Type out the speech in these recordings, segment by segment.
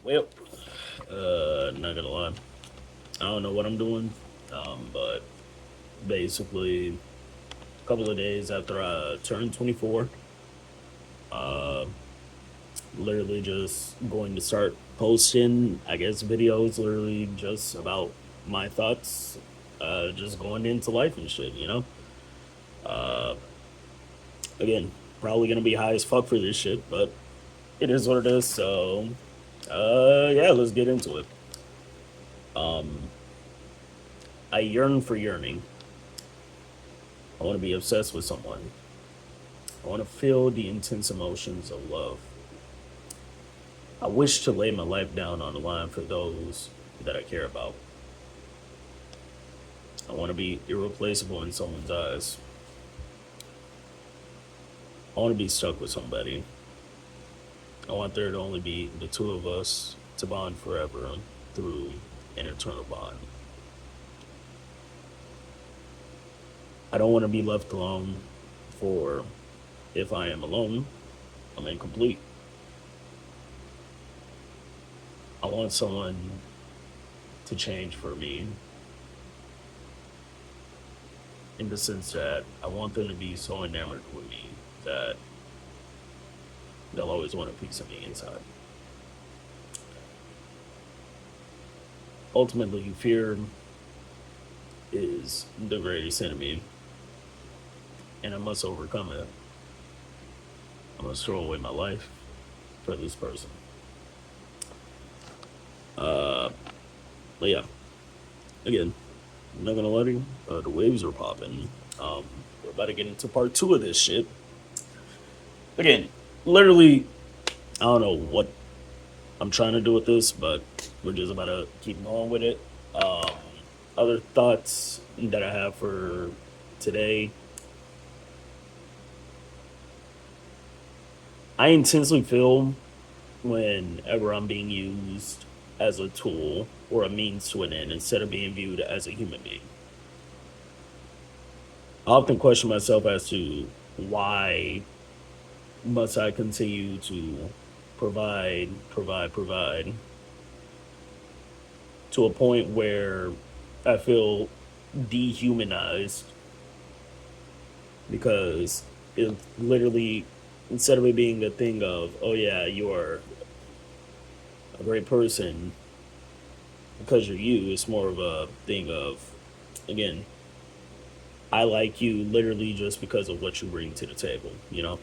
Well, not gonna lie, I don't know what I'm doing, but basically, a couple of days after I turned 24, uh, literally just going to start posting, I guess, videos, literally just about my thoughts, just going into life and shit, you know? Uh, Again, probably gonna be high as fuck for this shit, but it is what it is, so, yeah, let's get into it. Um, I yearn for yearning. I want to be obsessed with someone. I want to feel the intense emotions of love. I wish to lay my life down on the line for those that I care about. I want to be irreplaceable in someone's eyes. I want to be stuck with somebody. I want there to only be the two of us to bond forever through an eternal bond. I don't want to be left alone, for if I am alone, I'm incomplete. I want someone to change for me in the sense that I want them to be so enamored with me that they'll always want a piece of me inside. Ultimately, fear is the greatest enemy, and I must overcome it. I must throw away my life for this person. Uh, but yeah, again, I'm not gonna lie to you. The waves are popping. We're about to get into part two of this shit. Again, literally, I don't know what I'm trying to do with this, but we're just about to keep going with it. Um, Other thoughts that I have for today. I intensely feel whenever I'm being used as a tool or a means to an end instead of being viewed as a human being. I often question myself as to why must I continue to provide to a point where I feel dehumanized because it literally, instead of it being a thing of, oh yeah, you're a great person because you're you, it's more of a thing of, again, I like you literally just because of what you bring to the table, you know?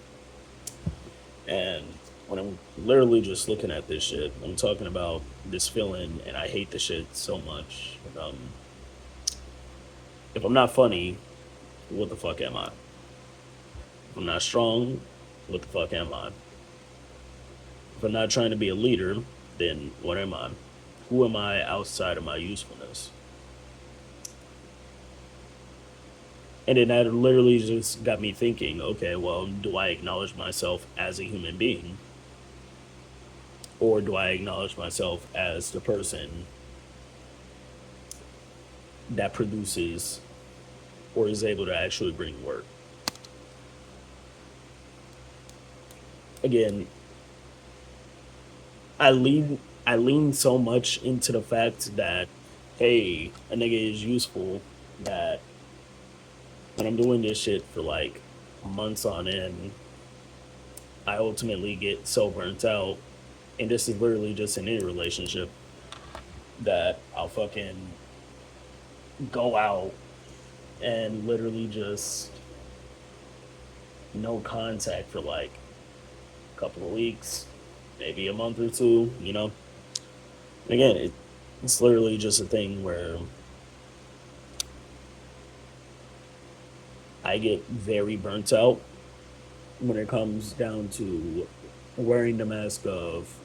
And when I'm literally just looking at this shit, I'm talking about this feeling, and I hate this shit so much. If I'm not funny, what the fuck am I? If I'm not strong, what the fuck am I? If I'm not trying to be a leader, then what am I? Who am I outside of my usefulness? And then that literally just got me thinking, okay, well, do I acknowledge myself as a human being? Or do I acknowledge myself as the person that produces or is able to actually bring work? Again, I lean so much into the fact that, hey, a nigga is useful, that when I'm doing this shit for like months on end, I ultimately get so burnt out. And this is literally just in any relationship that I'll fucking go out and literally just no contact for like a couple of weeks, maybe a month or two, you know? And again, it's literally just a thing where I get very burnt out when it comes down to wearing the mask of,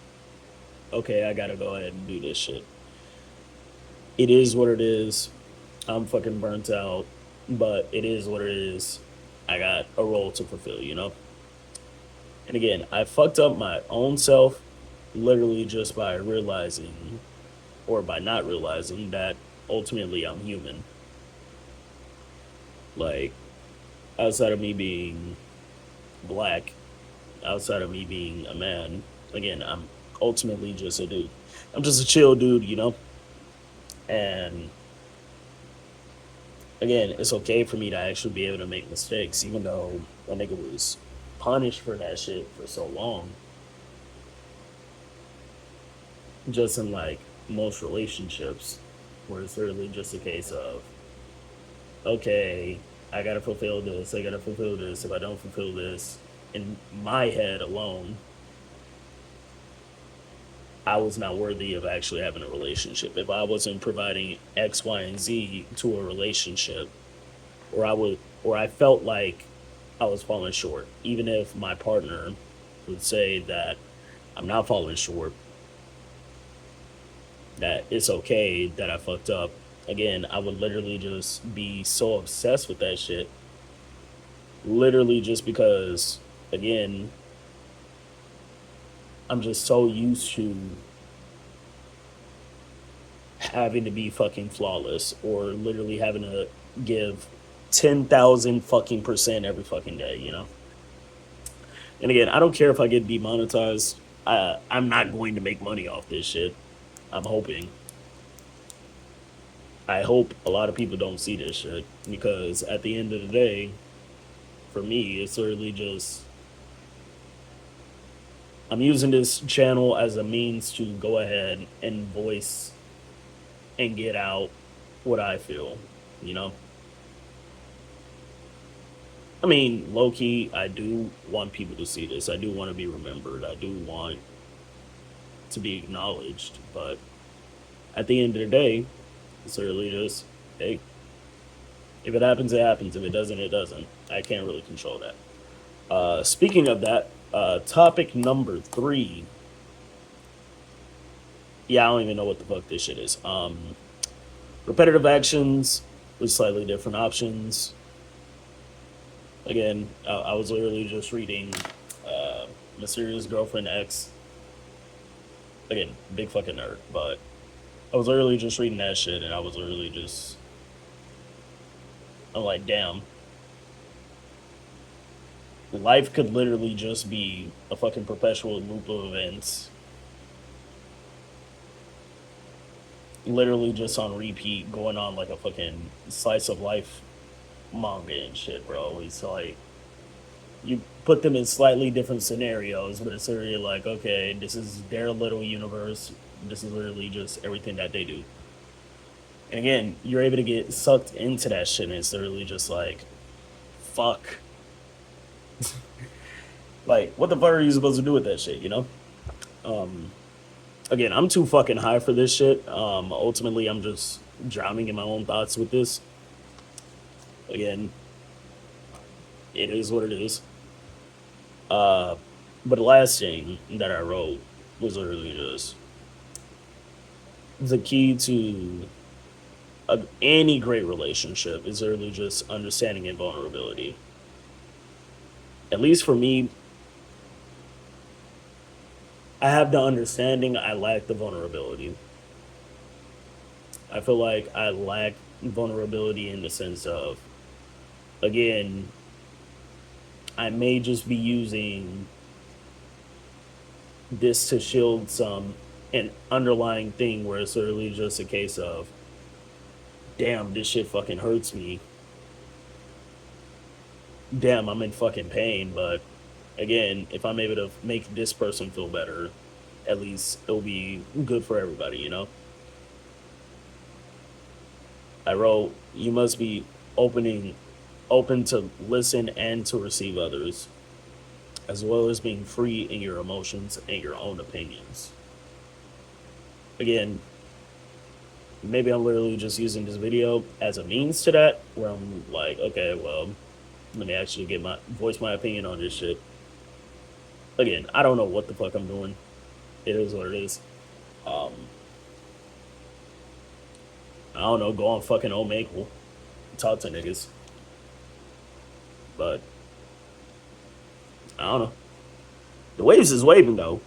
okay, I gotta go ahead and do this shit. It is what it is. I'm fucking burnt out, but it is what it is. I got a role to fulfill, you know? And again, I fucked up my own self literally just by realizing or by not realizing that ultimately I'm human. Like, outside of me being black, outside of me being a man, again, I'm ultimately just a dude. I'm just a chill dude, And again, it's okay for me to actually be able to make mistakes, even though a nigga was punished for that shit for so long. Just in like most relationships, where it's literally just a case of, okay, I gotta fulfill this, I gotta fulfill this. If I don't fulfill this, in my head alone, I was not worthy of actually having a relationship. If I wasn't providing X, Y, and Z to a relationship, or I felt like I was falling short, even if my partner would say that I'm not falling short, that it's okay that I fucked up. Again, I would literally just be so obsessed with that shit. Literally just because, again, I'm just so used to having to be fucking flawless or literally having to give 10,000 fucking percent every fucking day. And again, I don't care if I get demonetized. I'm not going to make money off this shit. I'm hoping. I hope a lot of people don't see this shit because at the end of the day, for me, it's literally just I'm using this channel as a means to go ahead and voice and get out what I feel, you know? I mean, low key, I do want people to see this. I do want to be remembered. I do want to be acknowledged. But at the end of the day, it's literally just, hey, if it happens, it happens. If it doesn't, it doesn't. I can't really control that. Speaking of that, topic number 3. Yeah, I don't even know what the fuck this shit is. Repetitive actions with slightly different options. Again, I was literally just reading Mysterious Girlfriend X. Again, big fucking nerd, but I was literally just reading that shit and I was literally just. I'm like, damn. Life could literally just be a fucking perpetual loop of events. Literally just on repeat, going on like a fucking slice of life manga and shit, bro. It's like you put them in slightly different scenarios, but it's literally like, okay, this is their little universe. This is literally just everything that they do. And again, you're able to get sucked into that shit, and it's literally just like, fuck. Like, what the fuck are you supposed to do with that shit? Um, Again, I'm too fucking high for this shit. Ultimately, I'm just drowning in my own thoughts with this. Again, it is what it is. Uh, but the last thing that I wrote was literally just the key to any great relationship is literally just understanding and vulnerability. At least for me, I have the understanding, I lack the vulnerability. I feel like I lack vulnerability in the sense of, again, I may just be using this to shield some an underlying thing where it's literally just a case of, damn, this shit fucking hurts me. Damn, I'm in fucking pain. But again, if I'm able to make this person feel better, at least it'll be good for everybody. I wrote, you must be opening, open to listen and to receive others, as well as being free in your emotions and your own opinions. Again, maybe I'm literally just using this video as a means to that, where I'm like, okay, well, let me actually get my voice my opinion on this shit. Again, I don't know what the fuck I'm doing. It is what it is. Um, I don't know. Go on fucking Omegle, talk to niggas, but I don't know. The waves is waving though.